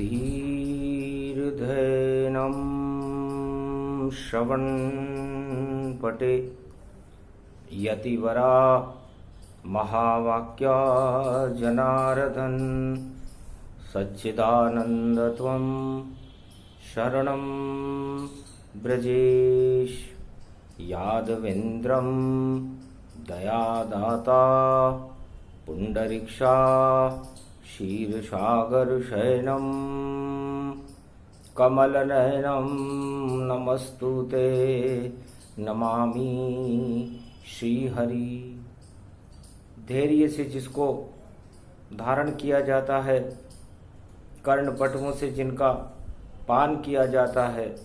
धीर्धैनं श्रवणपटे यतिवरा महावाक्या जनार्दन सच्चिदानन्दत्वं शरणं ब्रजेश यादवेन्द्रं दयादाता पुंडरीक्षा क्षीरसागरशयनं कमलनयनं नमस्तुते नमामि श्रीहरि। धैर्य से जिसको धारण किया जाता है, कर्णपटुओं से जिनका पान किया जाता है,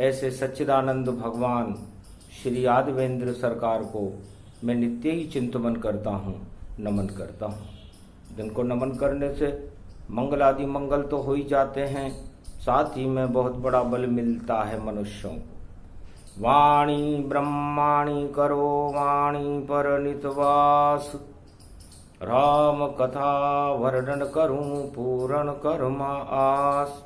ऐसे सच्चिदानंद भगवान श्री यादवेंद्र सरकार को मैं नित्य ही चिंतन करता हूँ, नमन करता हूँ। जिनको नमन करने से मंगल आदि मंगल तो हो ही जाते हैं, साथ ही में बहुत बड़ा बल मिलता है मनुष्यों को। वाणी ब्रह्माणी करो वाणी पर नितवास, राम कथा वर्णन करूं पूर्ण कर्मा आस।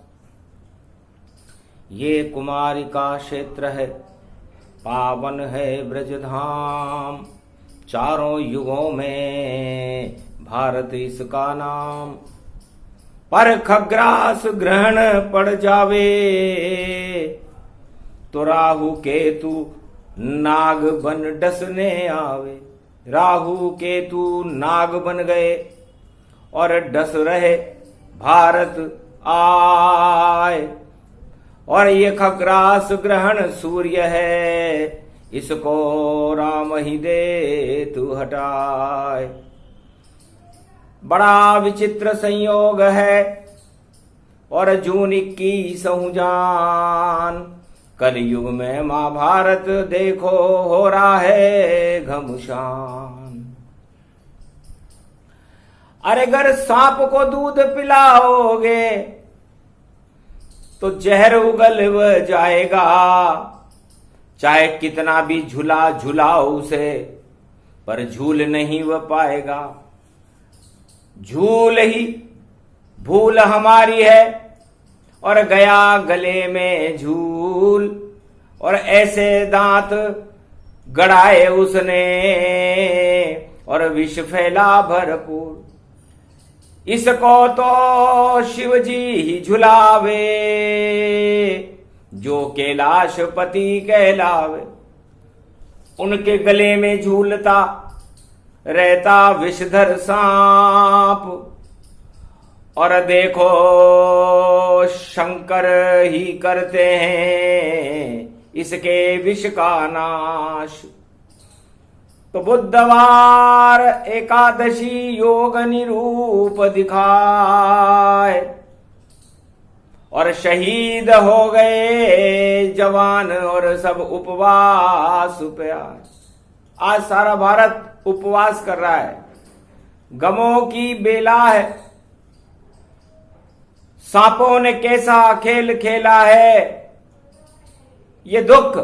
ये कुमारी का क्षेत्र है, पावन है ब्रजधाम, चारों युगों में भारत इसका नाम। पर खग्रास ग्रहण पड़ जावे, तो राहु केतु नाग बन डसने आवे। राहु केतु नाग बन गए और डस रहे भारत आए। और ये खग्रास ग्रहण सूर्य है, इसको राम ही दे तू हटाए। बड़ा विचित्र संयोग है और जून 21 जान, कलयुग में महाभारत देखो हो रहा है घमसान। अरे अगर सांप को दूध पिलाओगे तो जहर उगल जाएगा, चाहे कितना भी झूला झूलाओ उसे, पर झूल नहीं वह पाएगा। झूल ही भूल हमारी है और गया गले में झूल। और ऐसे दांत गड़ाए उसने और विष फैला भरपूर। इसको तो शिव जी ही झुलावे, जो कैलाशपति कहलावे। उनके गले में झूलता रहता विषधर सांप, और देखो शंकर ही करते हैं इसके विष का नाश। तो बुधवार एकादशी योग निरूप दिखाए, और शहीद हो गए जवान और सब उपवास पे आए। आज सारा भारत उपवास कर रहा है, गमों की बेला है। सांपों ने कैसा खेल खेला है, ये दुख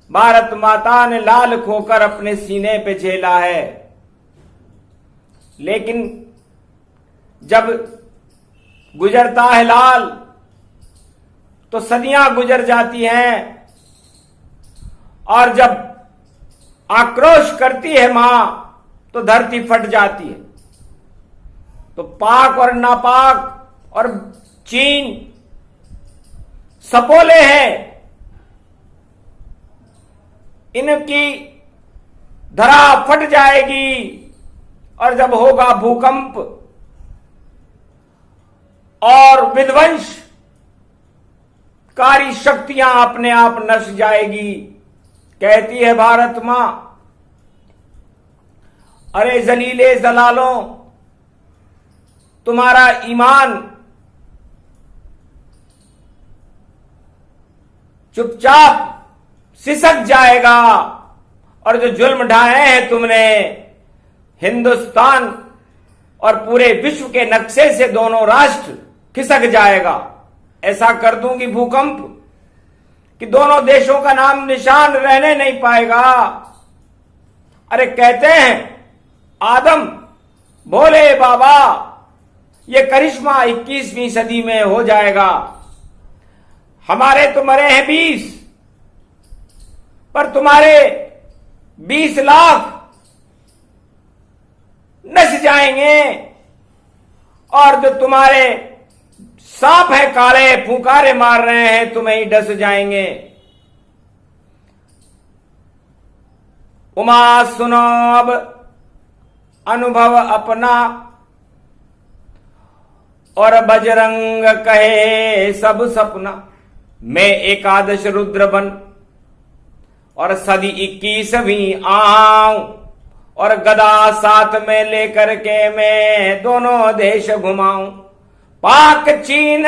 भारत माता ने लाल खोकर अपने सीने पे झेला है। लेकिन जब गुजरता है लाल तो सदियां गुजर जाती हैं, और जब आक्रोश करती है मां तो धरती फट जाती है। तो पाक और नापाक और चीन सपोले हैं, इनकी धरा फट जाएगी। और जब होगा भूकंप और विध्वंसकारी शक्तियां अपने आप नस जाएगी। कहती है भारत मां, अरे जलीले जलालों, तुम्हारा ईमान चुपचाप सिसक जाएगा, और जो जुल्म ढाए हैं तुमने हिंदुस्तान और पूरे विश्व के नक्शे से दोनों राष्ट्र खिसक जाएगा। ऐसा कर दूंगी भूकंप कि दोनों देशों का नाम निशान रहने नहीं पाएगा। अरे कहते हैं आदम बोले बाबा ये करिश्मा 21वीं सदी में हो जाएगा। हमारे तो मरे हैं 20, पर तुम्हारे 20 लाख नस जाएंगे, और जो तुम्हारे सांप है काले फुंकारे मार रहे हैं तुम्हें ही डस जाएंगे। उमा सुनो अब अनुभव अपना, और बजरंग कहे सब सपना। मैं एकादश रुद्र बन और सदी 21वीं आऊं, और गदा साथ में लेकर के मैं दोनों देश घुमाऊं। पाक चीन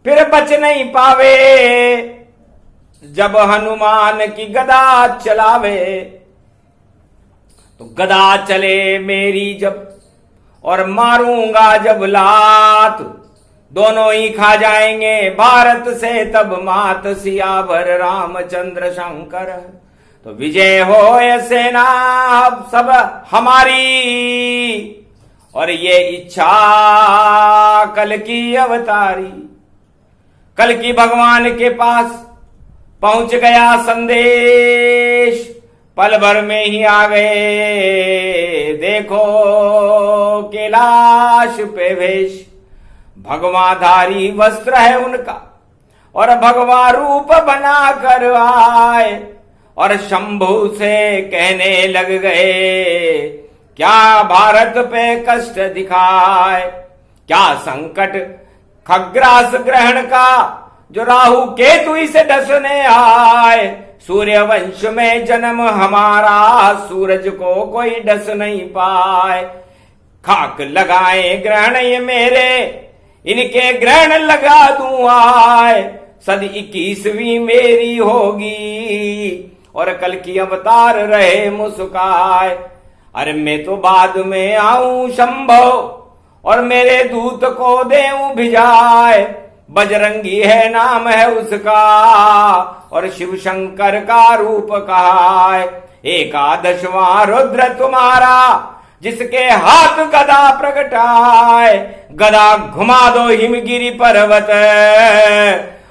फिर बच नहीं पावे, जब हनुमान की गदा चलावे। तो गदा चले मेरी जब, और मारूंगा जब लात, दोनों ही खा जाएंगे भारत से तब मात। सियावर रामचंद्र शंकर, तो विजय हो ये सेना सब हमारी, और ये इच्छा कल की अवतारी। कल की भगवान के पास पहुंच गया संदेश, पल भर में ही आ गए देखो कैलाश पे भेष। भगवाधारी वस्त्र है उनका, और भगवा रूप बना कर आए, और शंभु से कहने लग गए क्या भारत पे कष्ट दिखाए। क्या संकट खग्रास ग्रहण का, जो राहु केतु इसे डसने आए। सूर्य वंश में जन्म हमारा, सूरज को कोई डस नहीं पाए। खाक लगाए ग्रहण ये मेरे, इनके ग्रहण लगा दूं आए। सदी 21वीं मेरी होगी, और कल की अवतार रहे मुस्काए। अरे मैं तो बाद में आऊं शंभो, और मेरे दूत को देऊं भिजाए। बजरंगी है नाम है उसका, और शिव शंकर का रूप कहाय। एकादशवां रुद्र तुम्हारा, जिसके हाथ गदा प्रगटाए। गदा घुमा दो हिमगिरी पर्वत,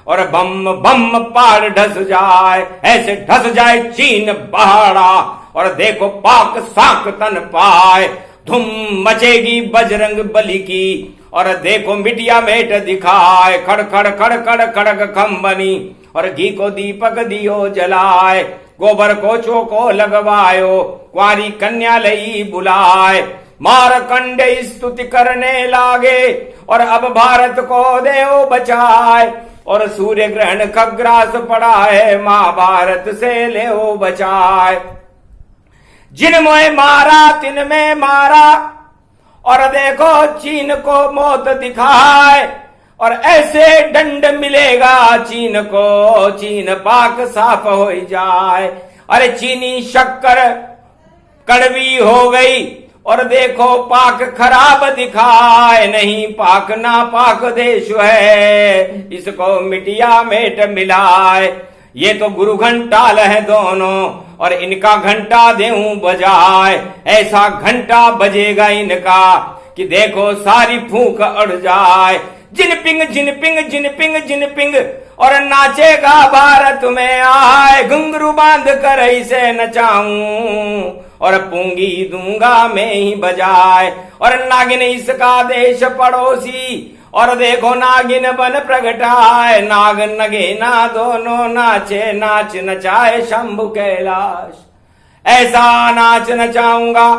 और बम बम पहाड़ ढस जाए। ऐसे ढस जाए चीन पहाड़ा, और देखो पाक साक तन पाए। धूम मचेगी बजरंग बली की, और देखो मिटिया मेट दिखाए। खड़ खड़ खड़ खड़ खड़ग खम्बनी, और घी को दीपक दियो जलाए। गोबर को चोको लगवायो, कुंवारी कन्या लई बुलाए। मारकंड स्तुति करने लागे, और अब भारत को देव बचाए। और सूर्य ग्रहण खग्रास पड़ा है, महाभारत से ले बचाए। जिनमें मारा तिनमें मारा, और देखो चीन को मौत दिखाए। और ऐसे दंड मिलेगा चीन को, चीन पाक साफ हो जाए। अरे चीनी शक्कर कड़वी हो गई, और देखो पाक खराब दिखाए। नहीं पाक ना पाक देश है, इसको मिटिया मेट मिलाए। ये तो गुरु घंटाल है दोनों, और इनका घंटा देऊं बजाए। ऐसा घंटा बजेगा इनका कि देखो सारी फूंक अड़ जाए। जिनपिंग जिनपिंग जिनपिंग जिनपिंग, और नाचेगा भारत में आए। घुंघरू बांध कर इसे नचाऊं, और पूंगी दूंगा मैं ही बजाए। और नागिन इसका देश पड़ोसी, और देखो नागिन बन प्रगटाए। नाग नगेना दोनों नाचे, नाच नचाए शंभु कैलाश। ऐसा नाच नचाऊंगा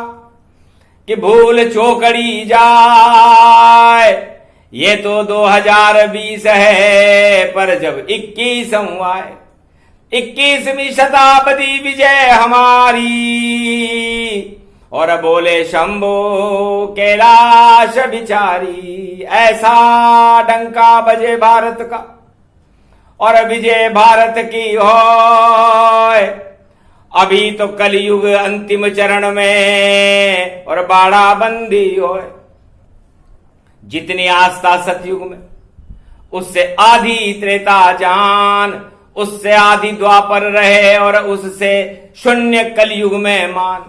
कि भूल चौकड़ी जाए। ये तो 2020 है, पर जब 21 आए, 21वीं शताब्दी विजय हमारी। और बोले शंभो कैलाश बिचारी। ऐसा डंका बजे भारत का, और विजय भारत की होय। अभी तो कलयुग अंतिम चरण में, और बाड़ा बंदी होय। जितनी आस्था सतयुग में, उससे आधी त्रेता जान। उससे आधी द्वापर रहे, और उससे शून्य कलयुग में मान।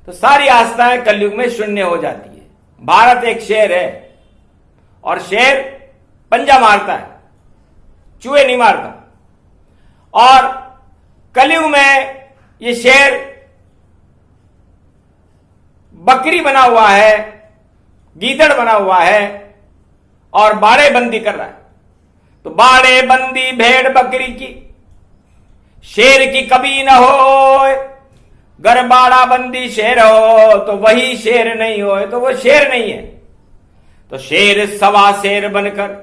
तो सारी आस्थाएं कलयुग में शून्य हो जाती है। भारत एक शेर है, और शेर पंजा मारता है, चूहे नहीं मारता। और कलयुग में ये शेर बकरी बना हुआ है, गीदड़ बना हुआ है और बाड़े बंदी कर रहा है। तो बाड़े बंदी भेड़ बकरी की, शेर की कभी न हो। गर बाड़ा बंदी शेर हो तो वही शेर नहीं हो, तो वो शेर नहीं है। तो शेर सवा शेर बनकर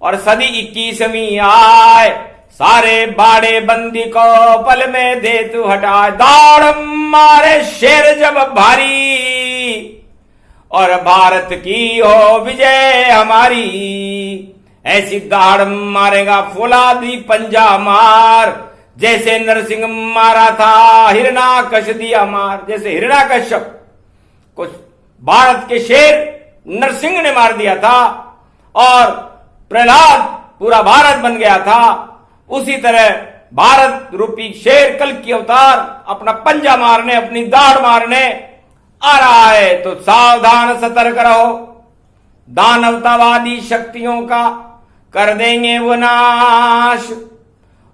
और सदी 21वीं आए, सारे बाड़े बंदी को पल में दे तू हटाए। दौड़ मारे शेर जब भारी और भारत की हो विजय हमारी, ऐसी दाड़ मारेगा फौलादी पंजा मार, जैसे नरसिंह मारा था हिरणाकश दिया मार। जैसे हिरणाकश्यप को भारत के शेर नरसिंह ने मार दिया था और प्रहलाद पूरा भारत बन गया था, उसी तरह भारत रूपी शेर कल की अवतार अपना पंजा मारने, अपनी दाढ़ मारने आ रहा है। तो सावधान सतर्क रहो, दानवतावादी शक्तियों का कर देंगे वो नाश,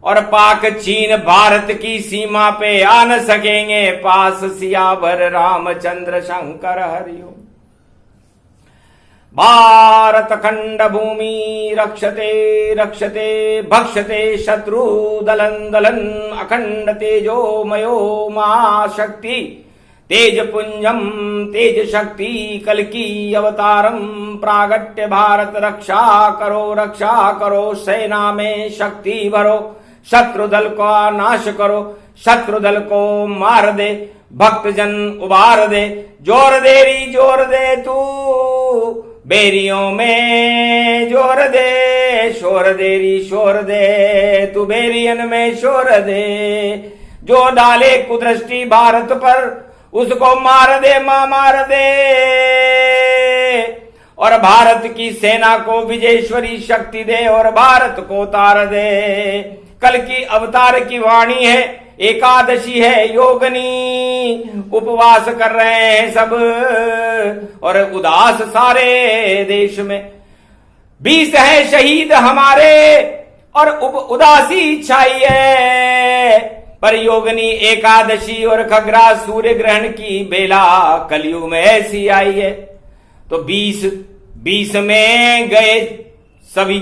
और पाक चीन भारत की सीमा पे आ न सकेंगे पास। सियावर रामचंद्र शंकर हरिओम। भारत खंड भूमि रक्षते रक्षते भक्षते शत्रु दलन दलन, अखंड तेजो मयो महाशक्ति, तेज पुंजम तेज शक्ति कल की अवतारम, प्रागट्य भारत रक्षा करो सेना में शक्ति भरो, शत्रु दल को नाश करो, शत्रु दल को मार दे, भक्त जन उबार दे। जोर दे तू बेरियों में जोर दे, शोर दे तू बेरियन में शोर दे। जो डाले कुदृष्टि भारत पर उसको मार दे मां मार दे, और भारत की सेना को विजयेश्वरी शक्ति दे और भारत को तार दे। कल की अवतार की वाणी है, एकादशी है योगनी, उपवास कर रहे हैं सब और उदास सारे देश में। 20 है शहीद हमारे और उदासी छाई है, पर योगनी एकादशी और खगरा सूर्य ग्रहण की बेला कलयुग में ऐसी आई है। तो 20 में गए सभी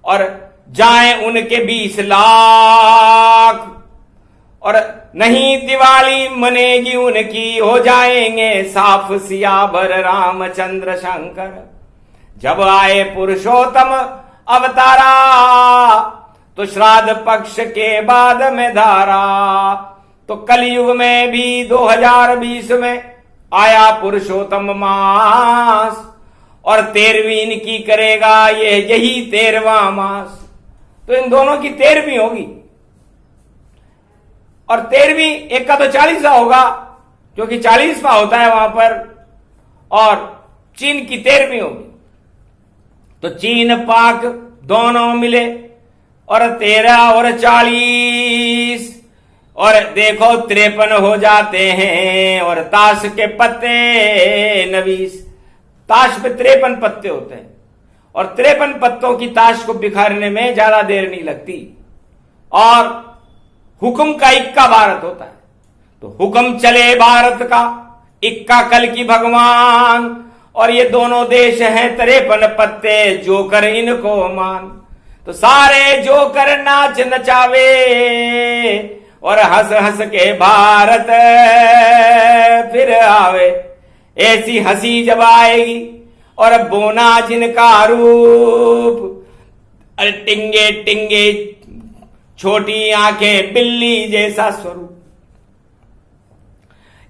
और जाएं उनके 20 लाख, और नहीं दिवाली मनेगी उनकी, हो जाएंगे साफ सियावर रामचंद्र शंकर। जब आए पुरुषोत्तम अवतारा तो श्राद्ध पक्ष के बाद में धारा। तो कलयुग में भी 2020 में आया पुरुषोत्तम मास, और 13वीं इनकी करेगा यही 13वां मास। तो इन दोनों की 13वीं होगी, और 13वीं एक का तो 40वां होगा क्योंकि 40वां होता है वहां पर, और चीन की 13वीं होगी। तो चीन पाक दोनों मिले और 13 और 40, और देखो 53 हो जाते हैं, और ताश के पत्ते नवीस। ताश पे 53 पत्ते होते हैं और 53 पत्तों की ताश को बिखारने में ज्यादा देर नहीं लगती, और हुक्म का इक्का भारत होता है। तो हुक्म चले भारत का, इक्का कल की भगवान, और ये दोनों देश हैं 53 पत्ते, जोकर इनको मान। तो सारे जोकर नाच नचावे और हंस हंस के भारत फिर आवे। ऐसी हंसी जब आएगी और बोना जिनका रूप, अरे टिंगे टिंगे छोटी आंखें बिल्ली जैसा स्वरूप।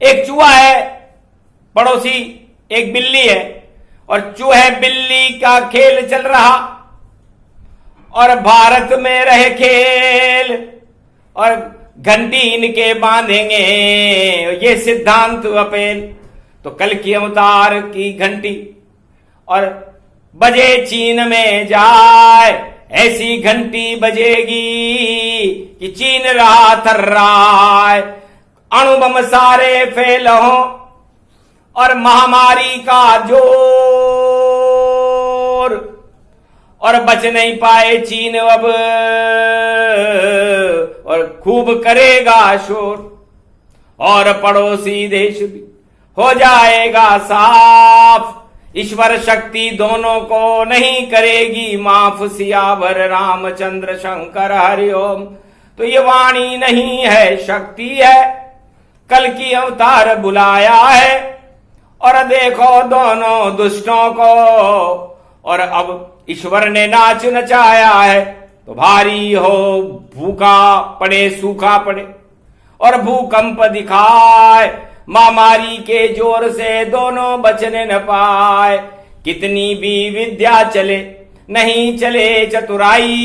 एक चूहा है पड़ोसी, एक बिल्ली है, और चूहे बिल्ली का खेल चल रहा, और भारत में रहे खेल, और घंटी इनके बांधेंगे ये सिद्धांत अपेल। तो कल की अवतार की घंटी और बजे चीन में जाए, ऐसी घंटी बजेगी कि चीन रहा थर्राए। अणुबम सारे फेल हों और महामारी का जोर, और बच नहीं पाए चीन अब, और खूब करेगा शोर, और पड़ोसी देश भी हो जाएगा साफ। ईश्वर शक्ति दोनों को नहीं करेगी माफ। सियावर रामचंद्र शंकर हरिओम। तो ये वाणी नहीं है, शक्ति है, कल की अवतार बुलाया है। और देखो दोनों दुष्टों को, और अब ईश्वर ने नाच नचाया है। तो भारी हो भूखा पड़े सूखा पड़े, और भूकंप दिखाए, महामारी के जोर से दोनों बचने न पाए। कितनी भी विद्या चले नहीं चले चतुराई,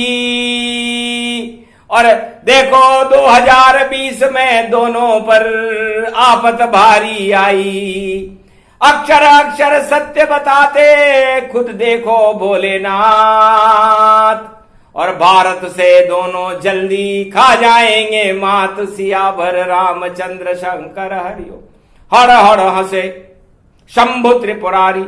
और देखो 2020 में दोनों पर आफत भारी आई। अक्षर अक्षर सत्य बताते खुद देखो भोलेनाथ, और भारत से दोनों जल्दी खा जाएंगे मात। सियावर रामचंद्र शंकर हरिओम। हर हर हंसे शंभु त्रिपुरारी,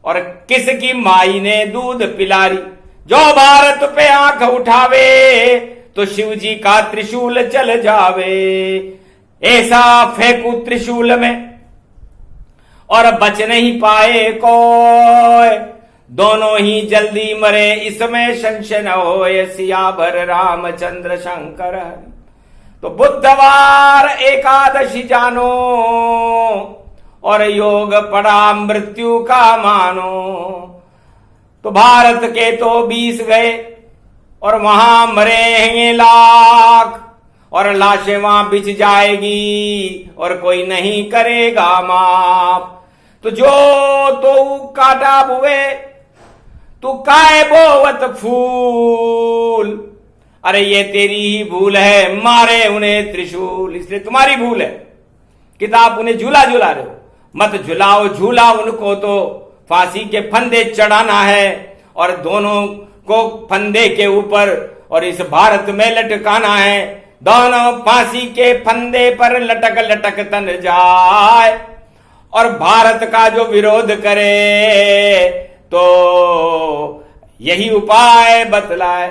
और किसकी माई ने दूध पिलारी। जो भारत पे आंख उठावे तो शिव जी का त्रिशूल चल जावे। ऐसा फेंकू त्रिशूल में और बच नहीं पाए कोई, दोनों ही जल्दी मरे इसमें संशय न होए। सियावर रामचंद्र शंकर हरि। तो बुधवार एकादशी जानो, और योग पड़ा मृत्यु का मानो। तो भारत के तो 20 गए, और वहां मरे हैं लाख, और लाशें वहां बिछ जाएगी, और कोई नहीं करेगा माफ। तो जो तो काटा बुए तू काय बोवत फूल, अरे ये तेरी ही भूल है, मारे उन्हें त्रिशूल। इसलिए तुम्हारी भूल है कि आप उन्हें झूला झूला रहे हो। मत झुलाओ झूला उनको, तो फांसी के फंदे चढ़ाना है, और दोनों को फंदे के ऊपर और इस भारत में लटकाना है। दोनों फांसी के फंदे पर लटक लटक तन जाए, और भारत का जो विरोध करे तो यही उपाय बतलाए।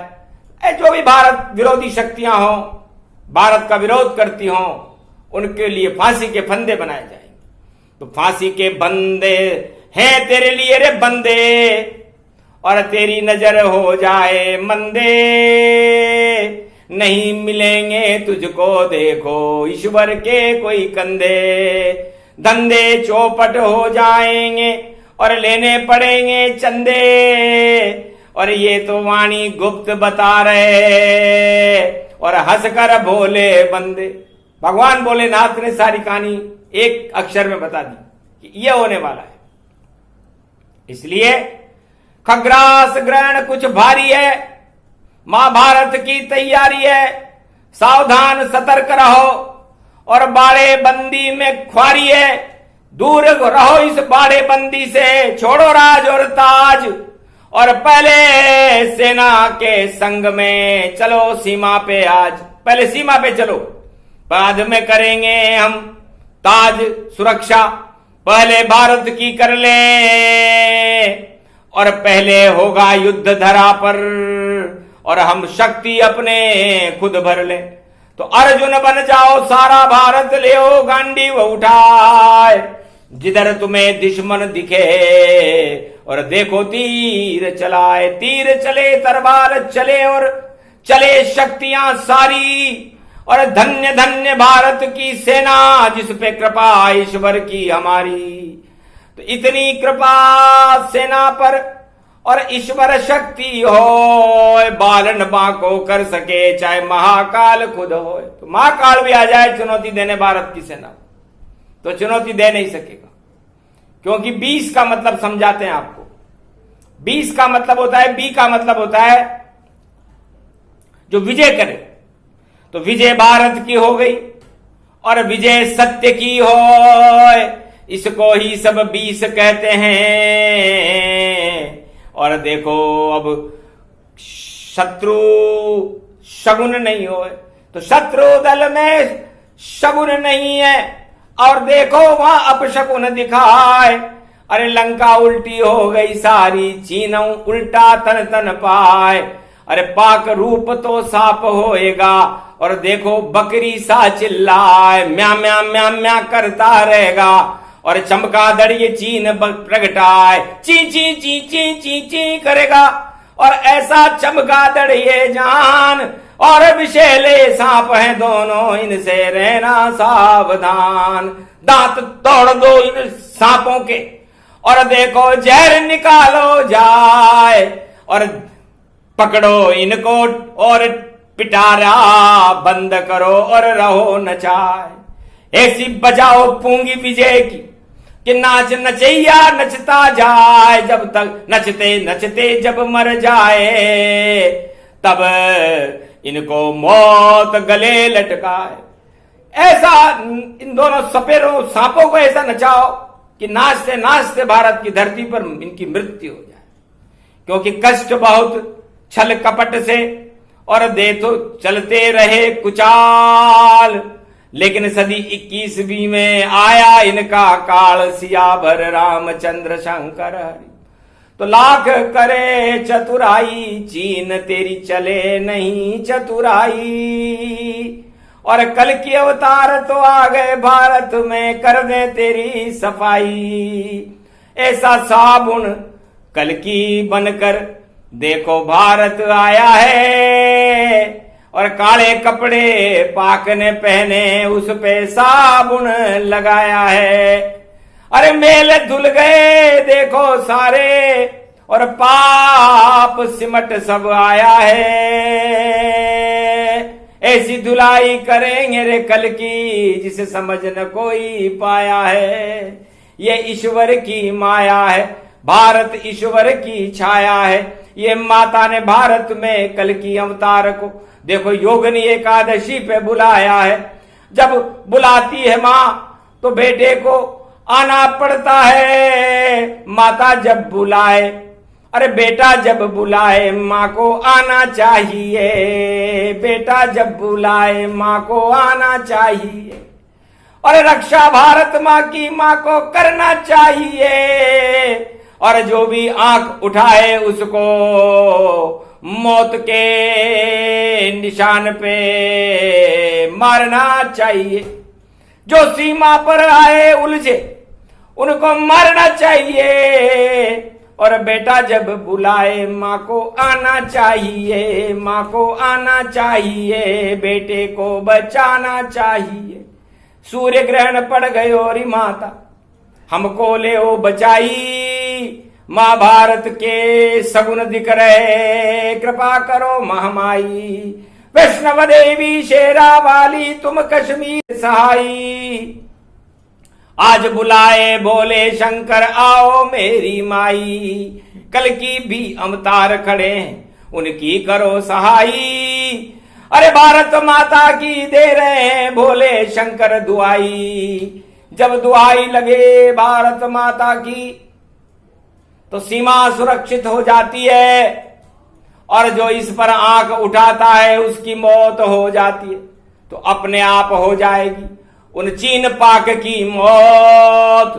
जो भी भारत विरोधी शक्तियां हो, भारत का विरोध करती हो, उनके लिए फांसी के फंदे बनाए जाएंगे। तो फांसी के बंदे हैं तेरे लिए रे बंदे, और तेरी नजर हो जाए मंदे। नहीं मिलेंगे तुझको देखो ईश्वर के कोई कंधे। धंधे चौपट हो जाएंगे और लेने पड़ेंगे चंदे। और ये तो वाणी गुप्त बता रहे, और हंसकर बोले बंदे। भगवान भोलेनाथ ने सारी कहानी एक अक्षर में बता दी कि यह होने वाला है। इसलिए खग्रास ग्रहण कुछ भारी है, महाभारत की तैयारी है। सावधान सतर्क रहो, और बाड़े बंदी में ख्वारी है। दूर रहो इस बाड़े बंदी से, छोड़ो राज और ताज, और पहले सेना के संग में चलो सीमा पे आज। पहले सीमा पे चलो, बाद में करेंगे हम ताज सुरक्षा। पहले भारत की कर ले, और पहले होगा युद्ध धरा पर, और हम शक्ति अपने खुद भर ले। तो अर्जुन बन जाओ, सारा भारत ले ओ गांडी वो उठाए। जिधर तुम्हें दुश्मन दिखे और देखो तीर चलाए। तीर चले तलवार चले और चले शक्तियां सारी, और धन्य धन्य भारत की सेना जिस पे कृपा ईश्वर की हमारी। तो इतनी कृपा सेना पर और ईश्वर शक्ति हो, बालन बांको कर सके चाहे महाकाल खुद हो। तो महाकाल भी आ जाए चुनौती देने भारत की सेना, तो चुनौती दे नहीं सकेगा, क्योंकि 20 का मतलब समझाते हैं आपको। 20 का मतलब होता है, बी का मतलब होता है जो विजय करे। तो विजय भारत की हो गई, और विजय सत्य की हो, इसको ही सब 20 कहते हैं। और देखो अब शत्रु शगुन नहीं हो, तो शत्रु दल में शगुन नहीं है, और देखो वहां अपशकुन दिखाए। अरे लंका उल्टी हो गई सारी, चीनऊ उल्टा तन तन पाए। अरे पाक रूप तो साप होएगा, और देखो बकरी सा चिल्लाए, म्या म्या म्या म्या करता रहेगा। और चमगादड़ ये चीन प्रगटाए, ची ची ची ची ची ची करेगा। और ऐसा चमगादड़ ये जान, और विषैले सांप हैं दोनों, इनसे रहना सावधान। दांत तोड़ दो इन सांपों के, और देखो जहर निकालो जाए। और पकड़ो इनको और पिटारा बंद करो, और रहो नचाए। ऐसी बजाओ पूंगी विजय की, कि नाच नचैया नचता जाए। जब तक नचते नचते जब मर जाए, तब इनको मौत गले लटकाए। ऐसा इन दोनों सपेरों सांपों को ऐसा नचाओ कि नाचते नाचते भारत की धरती पर इनकी मृत्यु हो जाए। क्योंकि कष्ट बहुत छल कपट से, और दे तो चलते रहे कुचाल। लेकिन सदी 21वीं में आया इनका काल, सियावर रामचंद्र शंकर हरि। तो लाख करे चतुराई, चीन तेरी चले नहीं चतुराई। और कल की अवतार तो आ गए भारत में, कर दे तेरी सफाई। ऐसा साबुन कल की बनकर देखो भारत आया है। और काले कपड़े पाक ने पहने, उस पे साबुन लगाया है। अरे मेल धुल गए देखो सारे, और पाप सिमट सब आया है। ऐसी धुलाई करेंगे रे कल की, जिसे समझ न कोई पाया है। ये ईश्वर की माया है, भारत ईश्वर की छाया है। ये माता ने भारत में कल की अवतार को देखो योगिनी एकादशी पे बुलाया है। जब बुलाती है माँ तो बेटे को आना पड़ता है। माता जब बुलाए, अरे बेटा जब बुलाए माँ को आना चाहिए। बेटा जब बुलाए माँ को आना चाहिए। और रक्षा भारत माँ की माँ को करना चाहिए। और जो भी आंख उठाए उसको मौत के निशान पे मारना चाहिए। जो सीमा पर आए उलझे उनको मारना चाहिए। और बेटा जब बुलाए माँ को आना चाहिए। माँ को आना चाहिए, बेटे को बचाना चाहिए। सूर्य ग्रहण पड़ गयो री माता, हमको ले ओ बचाई। महाभारत के सगुन दिख रहे, कृपा करो महामाई। वैष्णव देवी शेरा वाली, तुम कश्मीर सहाई। आज बुलाए बोले शंकर आओ मेरी माई। कल की भी अवतार खड़े हैं, उनकी करो सहाई। अरे भारत माता की दे रहे हैं भोले शंकर दुआई। जब दुआई लगे भारत माता की तो सीमा सुरक्षित हो जाती है। और जो इस पर आंख उठाता है उसकी मौत हो जाती है, तो अपने आप हो जाएगी उन चीन पाक की मौत।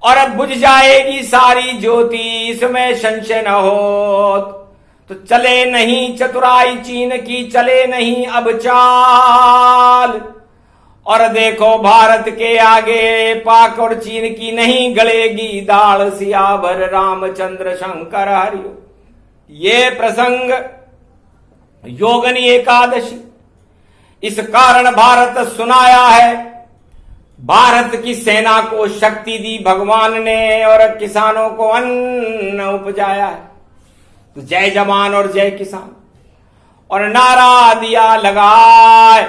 और अब बुझ जाएगी सारी ज्योति, इसमें संशय न हो। तो चले नहीं चतुराई चीन की, चले नहीं अब चाल। और देखो भारत के आगे पाक और चीन की नहीं गलेगी दाल। सियावर रामचंद्र शंकर हरि। ये प्रसंग योगिनी एकादशी इस कारण भारत सुनाया है। भारत की सेना को शक्ति दी भगवान ने, और किसानों को अन्न उपजाया है। तो जय जवान और जय किसान, और नारा दिया लगाए,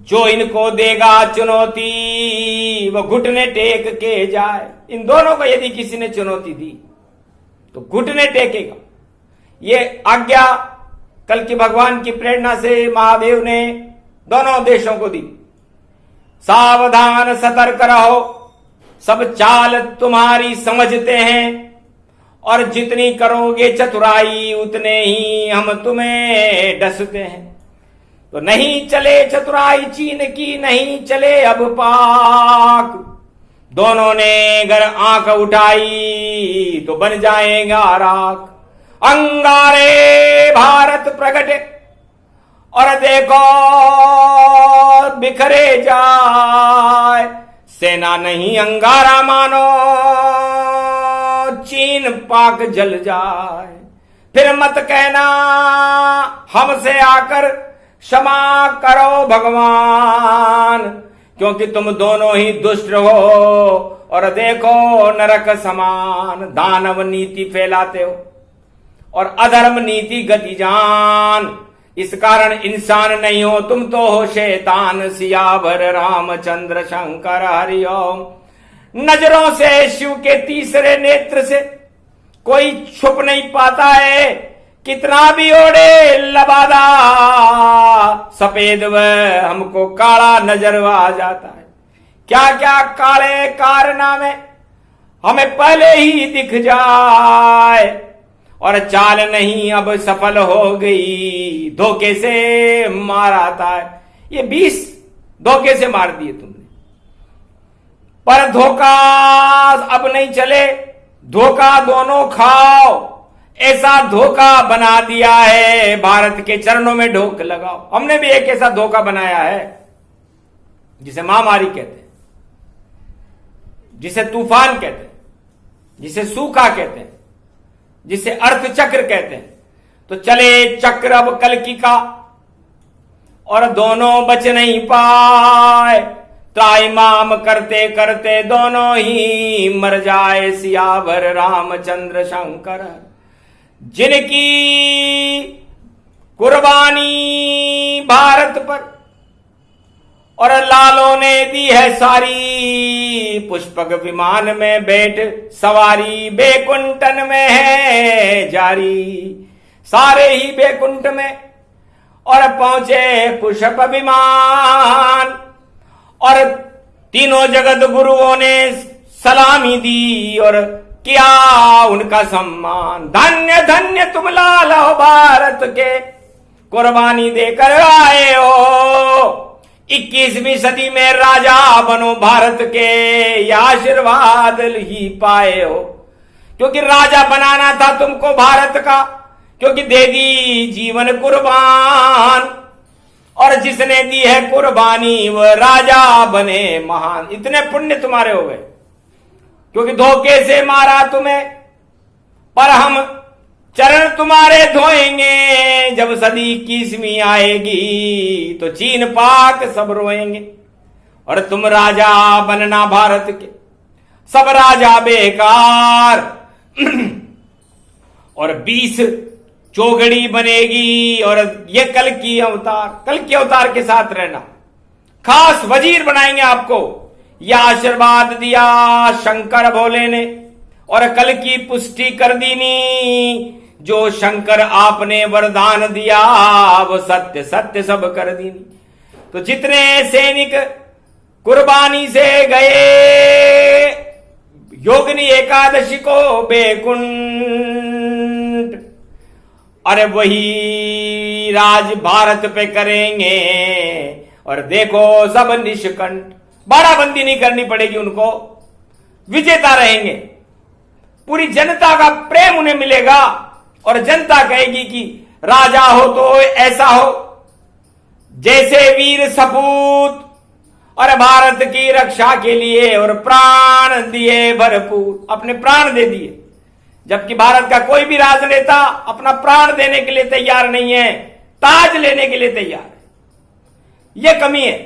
जो इनको देगा चुनौती वो घुटने टेक के जाए। इन दोनों को यदि किसी ने चुनौती दी तो घुटने टेकेगा। ये आज्ञा कल की भगवान की प्रेरणा से महादेव ने दोनों देशों को दी। सावधान सतर्क रहो, सब चाल तुम्हारी समझते हैं। और जितनी करोगे चतुराई उतने ही हम तुम्हें डसते हैं। तो नहीं चले चतुराई चीन की, नहीं चले अब पाक। दोनों ने अगर आंख उठाई तो बन जाएगा राख। अंगारे भारत प्रगटे और देखो बिखरे जाए, सेना नहीं अंगारा मानो चीन पाक जल जाए। फिर मत कहना हमसे आकर क्षमा करो भगवान, क्योंकि तुम दोनों ही दुष्ट हो और देखो नरक समान। दानव नीति फैलाते हो और अधर्म नीति गति जान, इस कारण इंसान नहीं हो तुम तो हो शैतान। सियावर रामचंद्र शंकर हरिओम। नजरों से शिव के तीसरे नेत्र से कोई छुप नहीं पाता है, कितना भी ओढ़े लबादा सफेद वह हमको काला नजर आ जाता है। क्या क्या काले कारनामे हमें पहले ही दिख जाए और चाल नहीं अब सफल हो गई, धोखे से मारा था। ये 20 धोखे से मार दिए तुमने, पर धोखा अब नहीं चले, धोखा दोनों खाओ। ऐसा धोखा बना दिया है, भारत के चरणों में ढोक लगाओ। हमने भी एक ऐसा धोखा बनाया है जिसे महामारी कहते हैं, जिसे तूफान कहते हैं, जिसे सूखा कहते हैं, जिसे अर्थ चक्र कहते हैं। तो चले चक्र अब कल्कि का और दोनों बच नहीं पाए, त्राईमाम करते करते दोनों ही मर जाए। सियावर रामचंद्र शंकर जिनकी कुर्बानी भारत पर और लालों ने दी है सारी, पुष्पक विमान में बैठ सवारी बैकुंठन में है जारी। सारे ही बैकुंठ में और पहुंचे पुष्प विमान और तीनों जगत गुरुओं ने सलामी दी और किया उनका सम्मान। धन्य धन्य तुम लाल हो भारत के, कुर्बानी देकर आए हो। 21वीं सदी में राजा बनो भारत के, ये आशीर्वाद ही पाए हो। क्योंकि राजा बनाना था तुमको भारत का, क्योंकि दे दी जीवन कुर्बान और जिसने दी है कुर्बानी वह राजा बने महान। इतने पुण्य तुम्हारे हो गए क्योंकि धोखे से मारा तुम्हें, पर हम चरण तुम्हारे धोएंगे। जब सदी 21वीं आएगी तो चीन पाक सब रोएंगे और तुम राजा बनना भारत के, सब राजा बेकार और 20 चौगड़ी बनेगी। और ये कल की अवतार के साथ रहना, खास वजीर बनाएंगे आपको। यह आशीर्वाद दिया शंकर भोले ने और कल की पुष्टि कर दीनी। जो शंकर आपने वरदान दिया वो सत्य सत्य सब कर दीनी। तो जितने सैनिक कुर्बानी से गए योगिनी एकादशी को बैकुंठ, अरे वही राज भारत पे करेंगे। और देखो सब निष्कंठ, बाड़ाबंदी नहीं करनी पड़ेगी उनको, विजेता रहेंगे। पूरी जनता का प्रेम उन्हें मिलेगा और जनता कहेगी कि राजा हो तो ऐसा हो जैसे वीर सपूत, और भारत की रक्षा के लिए और प्राण दिए भरपूर, अपने प्राण दे दिए। जबकि भारत का कोई भी राजनेता अपना प्राण देने के लिए तैयार नहीं है, ताज लेने के लिए तैयार है। यह कमी है।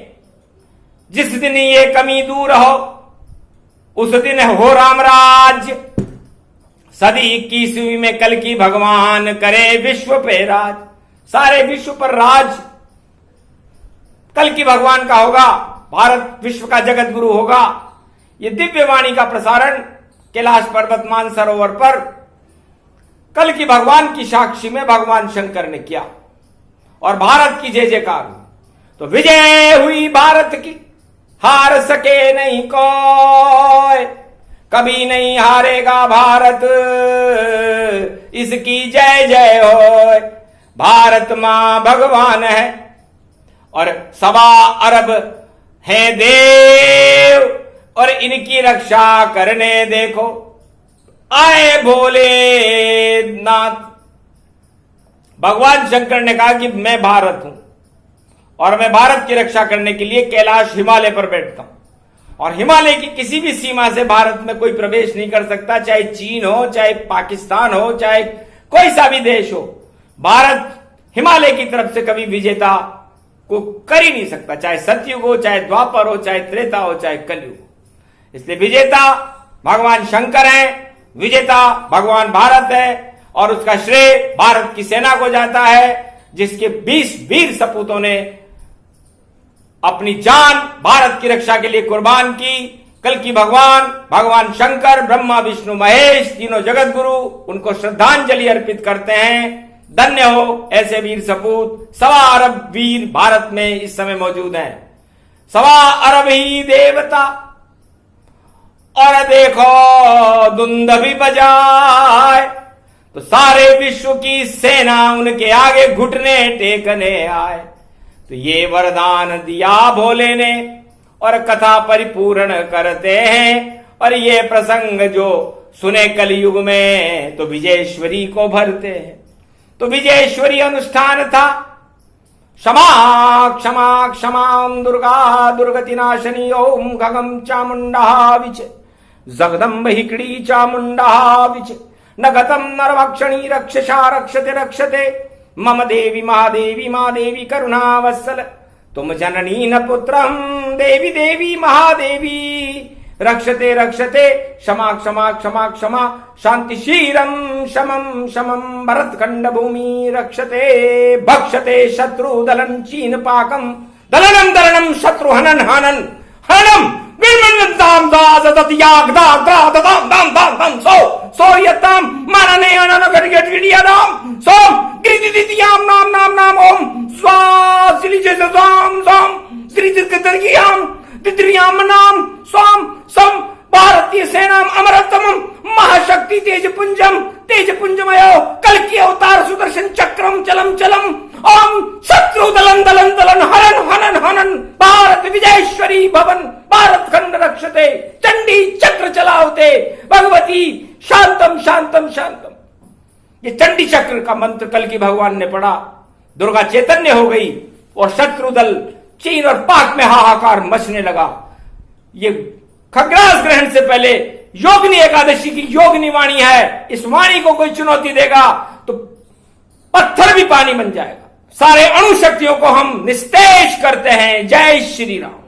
जिस दिन ये कमी दूर हो उस दिन हो राम राज्य। सदी 21वीं में कल की भगवान करे विश्व पे राज, सारे विश्व पर राज कल की भगवान का होगा। भारत विश्व का जगत गुरु होगा। ये दिव्य वाणी का प्रसारण कैलाश पर्वत मानसरोवर पर कल की भगवान की साक्षी में भगवान शंकर ने किया और भारत की जय जयकार हुई। तो विजय हुई भारत की, हार सके नहीं कोई, कभी नहीं हारेगा भारत, इसकी जय जय हो। भारत मां भगवान है और 1.25 अरब है देव, और इनकी रक्षा करने देखो आए भोलेनाथ। भगवान शंकर ने कहा कि मैं भारत हूं और मैं भारत की रक्षा करने के लिए कैलाश हिमालय पर बैठता हूं, और हिमालय की किसी भी सीमा से भारत में कोई प्रवेश नहीं कर सकता, चाहे चीन हो, चाहे पाकिस्तान हो, चाहे कोई सा भी देश हो। भारत हिमालय की तरफ से कभी विजेता को कर ही नहीं सकता, चाहे सतयुग हो, चाहे द्वापर हो, चाहे त्रेता हो, चाहे कलयुग हो। इसलिए विजेता भगवान शंकर हैं, विजेता भगवान भारत है, और उसका श्रेय भारत की सेना को जाता है, जिसके 20 वीर सपूतों ने अपनी जान भारत की रक्षा के लिए कुर्बान की। कल की भगवान शंकर, ब्रह्मा विष्णु महेश, तीनों जगत गुरु उनको श्रद्धांजलि अर्पित करते हैं। धन्य हो ऐसे वीर सपूत। 1.25 अरब वीर भारत में इस समय मौजूद हैं, 1.25 अरब ही देवता। और देखो दुंदभी बजाए तो सारे विश्व की सेना उनके आगे घुटने टेकने आए। तो ये वरदान दिया भोले ने और कथा परिपूर्ण करते हैं, और ये प्रसंग जो सुने कलयुग में तो विजयेश्वरी को भरते हैं। तो विजयेश्वरी अनुष्ठान था। क्षमा क्षमा क्षमां दुर्गा दुर्गति नाशनी ओम खगम चामुंडा विच जगदम्ब हिकड़ी चामुंडा विच न गतम नरभक्षणी रक्षसा रक्षते रक्षते मम देवी महादेवी महादेवी करुणावत्सल तुम जननी न पुत्रम देवी देवी महादेवी रक्षते रक्षते क्षमा क्षमा क्षमा क्षमा शांतिशीरम शमम शमम भरतखंड भूमि रक्षते भक्षते शत्रु दलन चीन पाकम दलनम दलनम शत्रु हनन हनन हनम दाम दाम दाम दाम दाम सो यताम मानने अनन गड़गड़ियाम सो गिरिदियाम नाम नाम नाम ओम स्वा श्री जय दाम दाम श्री जगदर्गियाम तित्रियाम नाम स्वाम सम भारतीय सेना अमरतम महाशक्ति तेज पुंजमयो कल की अवतार सुदर्शन चक्रम चलम चलम ओम शत्रु दलन दलन दलन हरन हनन हनन भारत विजयेश्वरी भवन भारत खंड रक्षते चंडी चक्र चलावते भगवती शांतम शांतम शांतम। ये चंडी चक्र का मंत्र कल की भगवान ने पढ़ा, दुर्गा चैतन्य हो गई और शत्रु दल चीन और पाक में हाहाकार मचने लगा। ये खग्रास ग्रहण से पहले योगिनी एकादशी की योगिनी वाणी है। इस वाणी को कोई चुनौती देगा तो पत्थर भी पानी बन जाएगा। सारे अणु शक्तियों को हम निस्तेज करते हैं। जय श्री राम।